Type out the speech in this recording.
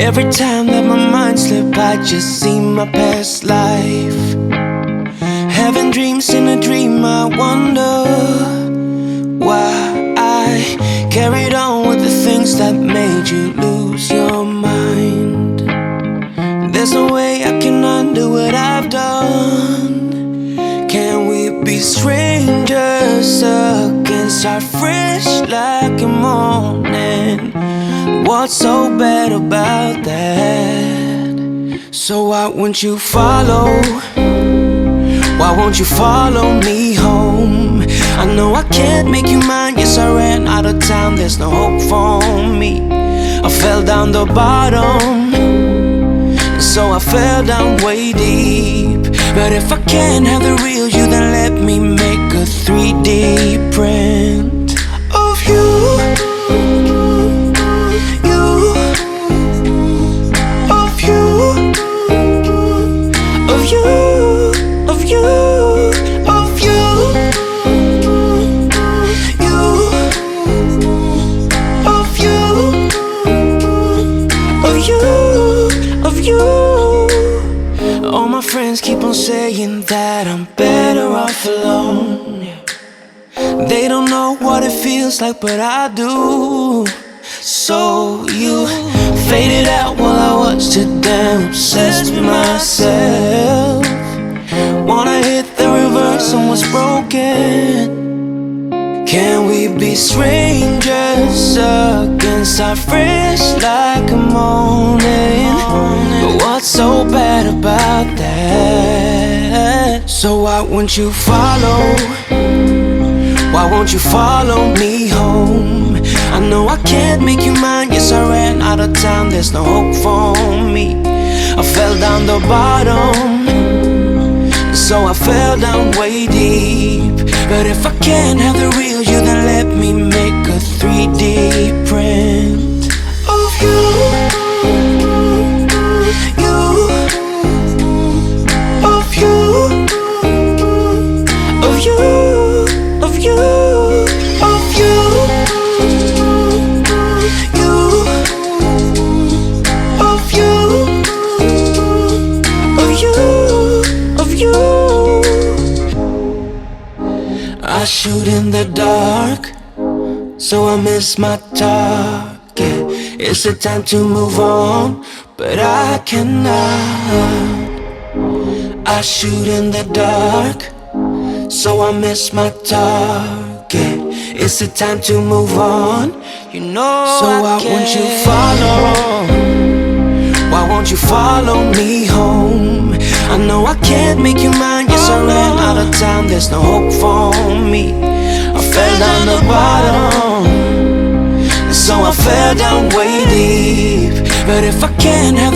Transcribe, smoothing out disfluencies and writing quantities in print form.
Every time that my mind slip, I just see my past life. Having dreams in a dream, I wonder why I carried on with the things that made you lose your mind. There's no way I can undo what I've done. Can we be strangers again? Start fresh like a morning. What's so bad about that? So why won't you follow? Why won't you follow me home? I know I can't make you mine. Yes, I ran out of time. There's no hope for me. I fell down the bottom, so I fell down way deep. But if I can't have the real you, then let me make a 3D print of you. All my friends keep on saying that I'm better off alone. They don't know what it feels like, but I do. So you faded out while I watched it down, obsessed with myself. Wanna hit the reverse on what's broken. Can we be strangers again? Start fresh like a morning. But what's so bad about that? So why won't you follow? Why won't you follow me home? I know I can't make you mine. Yes, I ran out of time. There's no hope for me. I fell down the bottom, so I fell down way deep. But if I can't have the real you, then let me make a 3D print of you. I shoot in the dark, so I miss my target. It's the time to move on, but I cannot. I shoot in the dark, so I miss my target. It's the time to move on, you know. So why won't you follow? Why won't you follow me home? I know I can't make you mine. Yes, I ran out of time. There's no hope for me. I fell down the bottom, so I fell down way deep. But if I can't have